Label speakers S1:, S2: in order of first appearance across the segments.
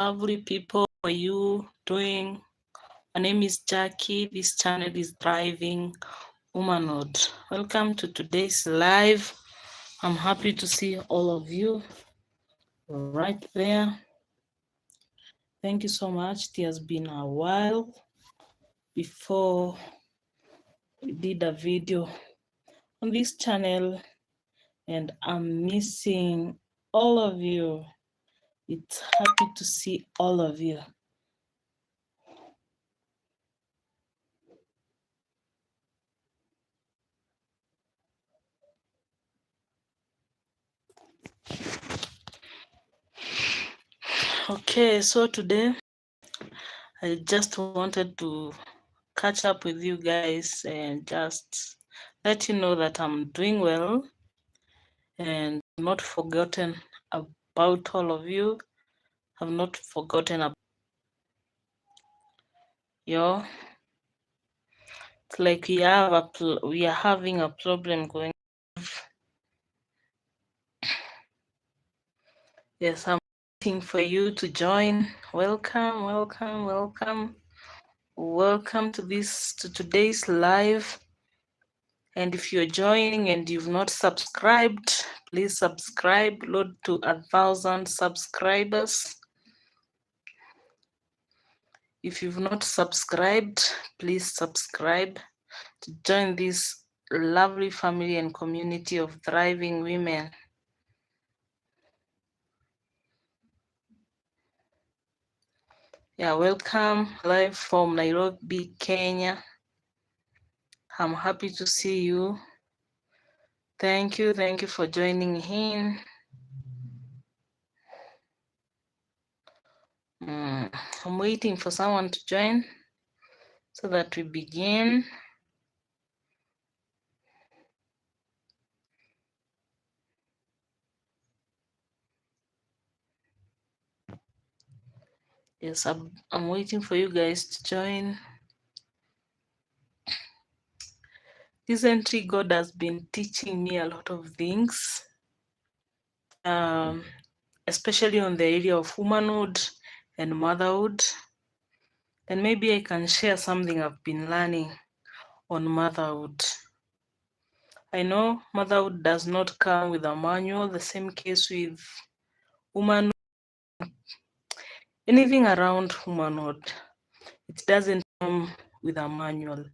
S1: lovely people. How are you doing? My name is Jackie. This channel is Thriving Womanhood. Welcome to today's live. I'm happy to see all of you right there. Thank you so much. It has been a while before we did a video on this channel, and I'm missing all of you. It's happy to see all of you. Okay, so today I just wanted to catch up with you guys and just let you know that I'm doing well and not forgotten about all of you. I've not forgotten about you. It's like we are having a problem going. Yes, I'm waiting for you to join. Welcome, welcome, welcome. Welcome to today's live. And if you're joining and you've not subscribed, please subscribe. Load to 1,000 subscribers. If you've not subscribed, please subscribe to join this lovely family and community of thriving women. Yeah, welcome live from Nairobi, Kenya. I'm happy to see you. Thank you for joining in. I'm waiting for someone to join so that we begin. Yes, I'm waiting for you guys to join. Recently, God has been teaching me a lot of things, especially on the area of womanhood and motherhood. And maybe I can share something I've been learning on motherhood. I know motherhood does not come with a manual, the same case with womanhood. Anything around womanhood, it doesn't come with a manual.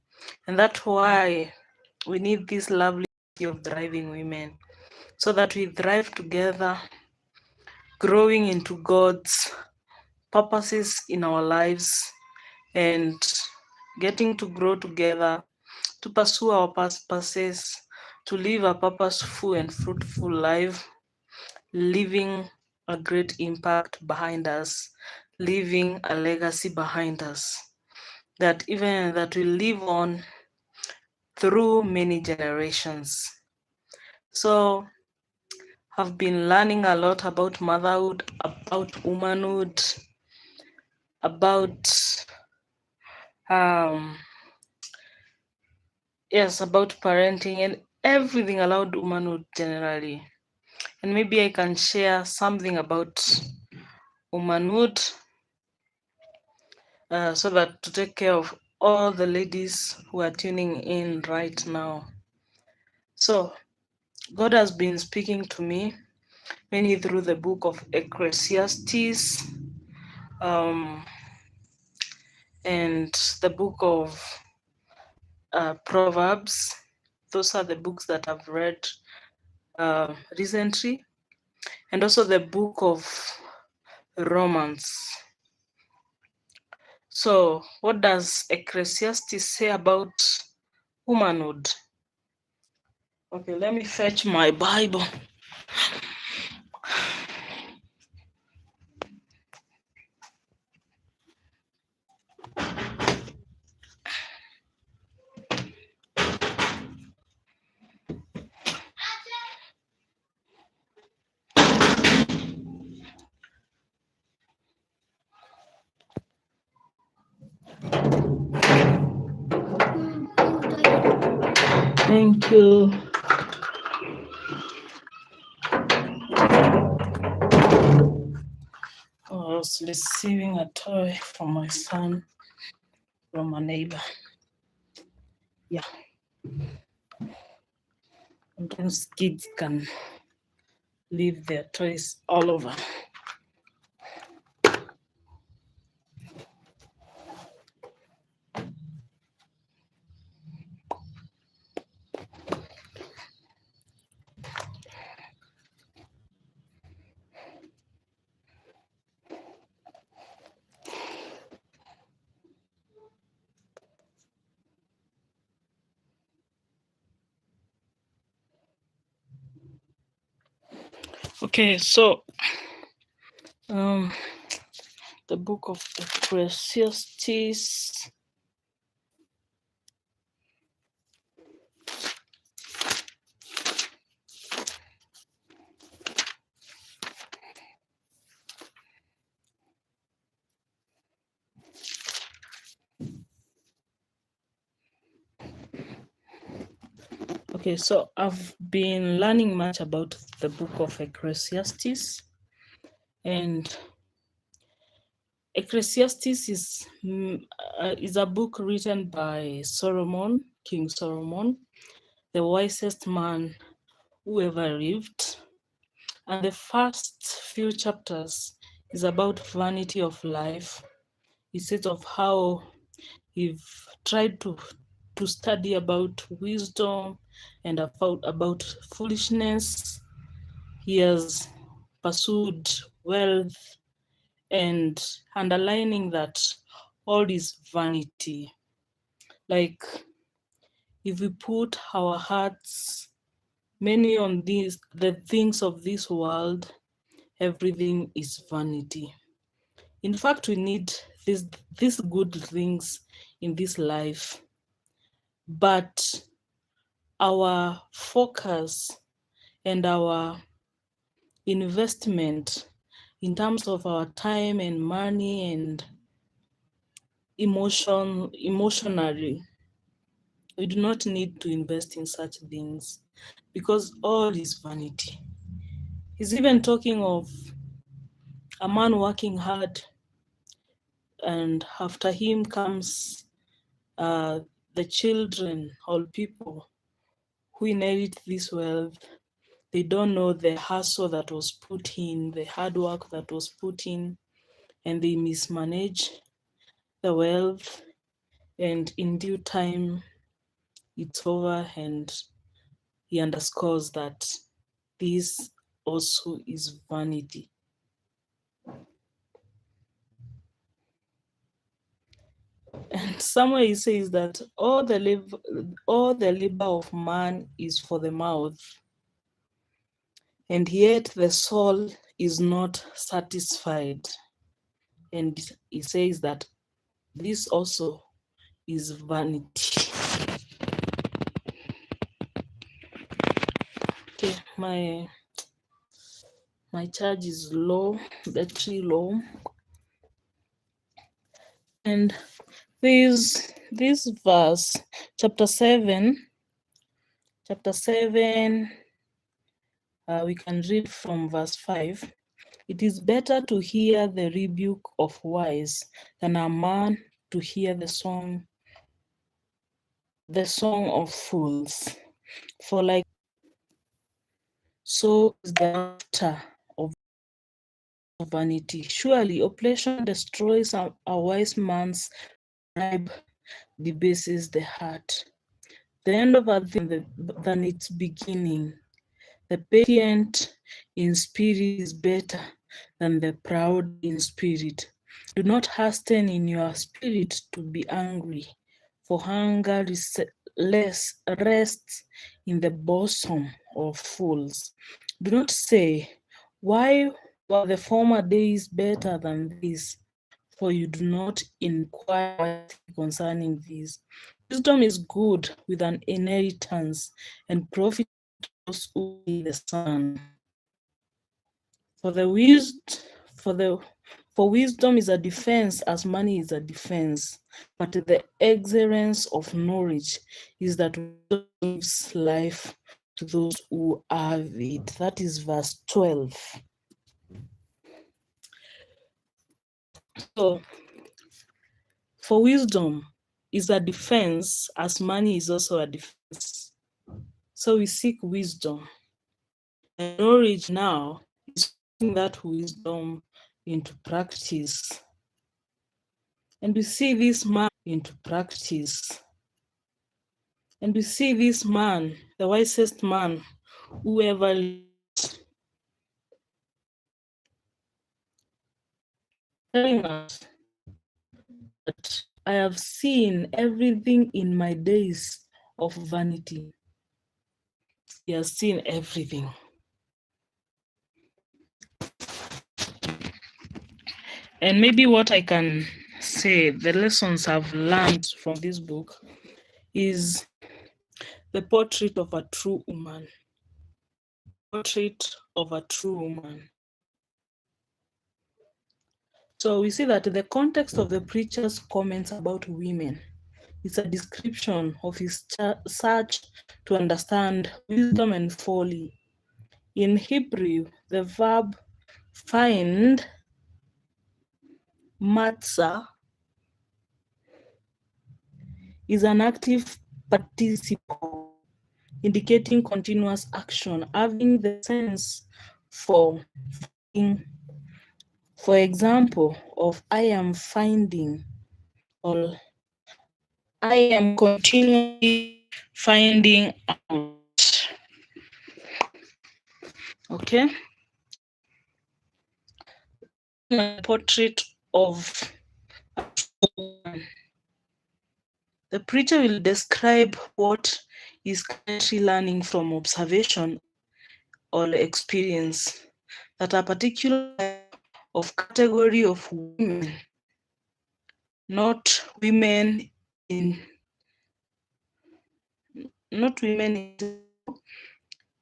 S1: And that's why we need this lovely of thriving women, so that we thrive together, growing into God's purposes in our lives and getting to grow together, to pursue our purposes, to live a purposeful and fruitful life, leaving a great impact behind us, leaving a legacy behind us, that will live on through many generations. So I've been learning a lot about motherhood, about womanhood, about about parenting and everything about womanhood generally. And maybe I can share something about womanhood so that to take care of all the ladies who are tuning in right now. So God has been speaking to me mainly through the book of Ecclesiastes and the book of Proverbs. Those are the books that I've read recently, and also the book of Romans. So what does Ecclesiastes say about womanhood? Okay, let me fetch my Bible. Thank you. was receiving a toy from my son from a neighbor. Yeah. Sometimes kids can leave their toys all over. Okay, so the book of Ecclesiastes. Okay, so I've been learning much about the book of Ecclesiastes, and Ecclesiastes is a book written by Solomon, King Solomon, the wisest man who ever lived. And the first few chapters is about vanity of life. It says of how he've tried to study about wisdom and about foolishness. He has pursued wealth and underlining that all is vanity. Like if we put our hearts many on the things of this world, everything is vanity. In fact, we need these good things in this life, but our focus and our investment in terms of our time and money and emotionally, we do not need to invest in such things because all is vanity. He's even talking of a man working hard, and after him comes the children or people who inherit this wealth. They don't know the hustle that was put in, the hard work that was put in, and they mismanage the wealth. And in due time, it's over, and he underscores that this also is vanity. And somewhere he says that all the labor of man is for the mouth, and yet the soul is not satisfied. And he says that this also is vanity. Okay, my charge is low, battery low, and this verse, chapter 7, we can read from verse 5. It is better to hear the rebuke of wise than a man to hear the song of fools. For like so is the laughter of vanity. Surely oppression destroys a wise man's bribe, debases the heart. The end of a thing than its beginning. The patient in spirit is better than the proud in spirit. Do not hasten in your spirit to be angry, for anger rests in the bosom of fools. Do not say, why were the former days better than these? For you do not inquire concerning these. Wisdom is good with an inheritance, and profit those who see the sun. For wisdom is a defense as money is a defense, but the excellence of knowledge is that wisdom gives life to those who have it. That is verse 12. So, for wisdom is a defense as money is also a defense. So we seek wisdom. And knowledge now is putting that wisdom into practice. And we see this man into practice. And we see this man, the wisest man who ever lived, telling us that I have seen everything in my days of vanity. He has seen everything. And maybe what I can say, the lessons I've learned from this book is the portrait of a true woman. Portrait of a true woman. So we see that the context of the preacher's comments about women is a description of his search to understand wisdom and folly. In Hebrew, the verb find, matzah, is an active participle indicating continuous action, having the sense for example, of I am finding, or I am continually finding out. Okay? A portrait of a woman. The preacher will describe what is currently learning from observation or experience, that a particular type of category of women, not women in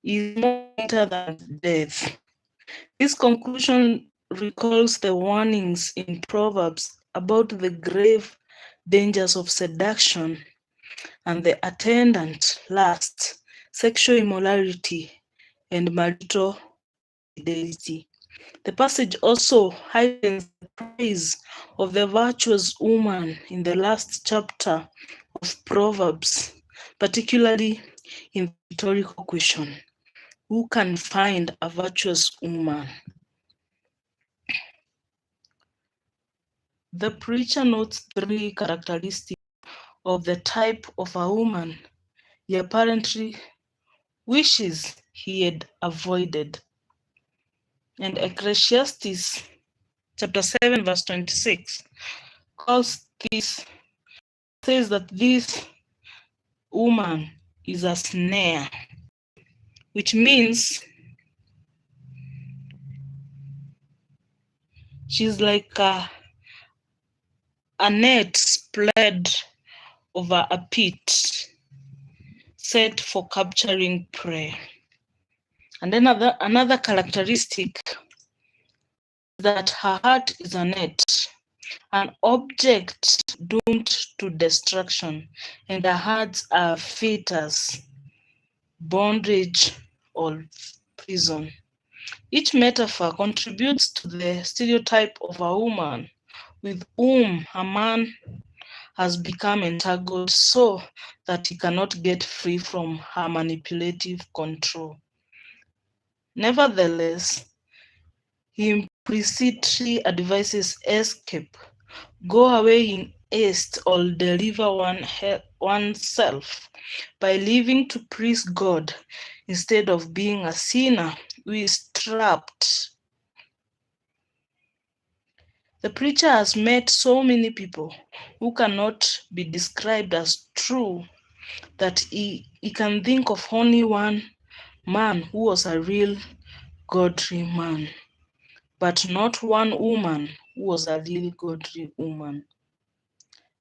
S1: is more greater than death. This conclusion recalls the warnings in Proverbs about the grave dangers of seduction and the attendant lust, sexual immorality, and marital infidelity. The passage also heightens the praise of the virtuous woman in the last chapter of Proverbs, particularly in the rhetorical question, who can find a virtuous woman? The preacher notes 3 characteristics of the type of a woman he apparently wishes he had avoided. And Ecclesiastes chapter 7 verse 26 says that this woman is a snare, which means she's like a net spread over a pit set for capturing prey. And then another characteristic is that her heart is a net, an object doomed to destruction, and her hearts are fetters, bondage, or prison. Each metaphor contributes to the stereotype of a woman with whom a man has become entangled so that he cannot get free from her manipulative control. Nevertheless, he implicitly advises escape, go away in haste, or deliver oneself by living to please God instead of being a sinner who is trapped. The preacher has met so many people who cannot be described as true that he can think of only one man who was a real godly man, but not one woman who was a real godly woman.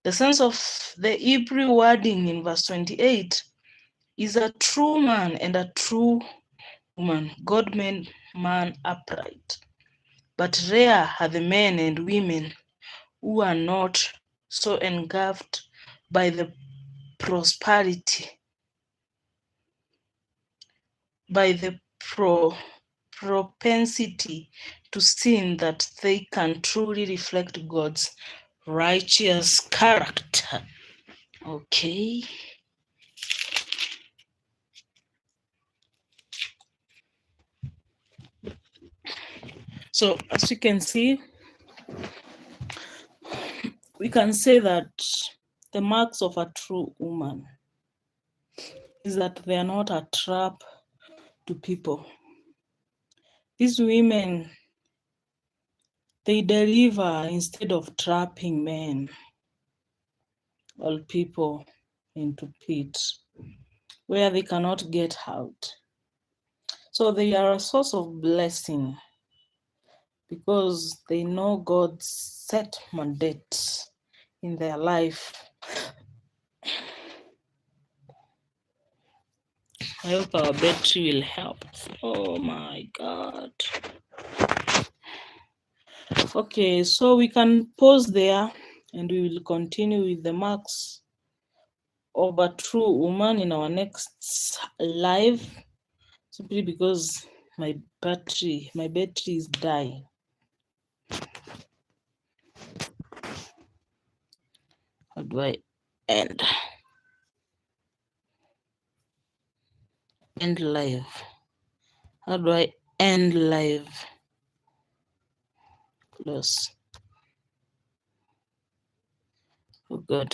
S1: The sense of the Hebrew wording in verse 28 is a true man and a true woman. God made man upright. But rare are the men and women who are not so engulfed by the prosperity, by the propensity to sin that they can truly reflect God's righteous character. Okay. So as you can see, we can say that the marks of a true woman is that they are not a trap to people. These women, they deliver instead of trapping men or people into pits where they cannot get out. So they are a source of blessing because they know God's set mandate in their life. I hope our battery will help. Oh my God. Okay, so we can pause there and we will continue with the marks of a true woman in our next live, simply because my battery is dying. How do I end live? How do I end live? Close. Oh God.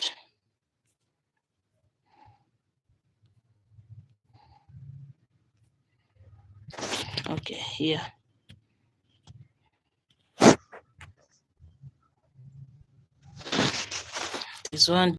S1: Okay, here. This one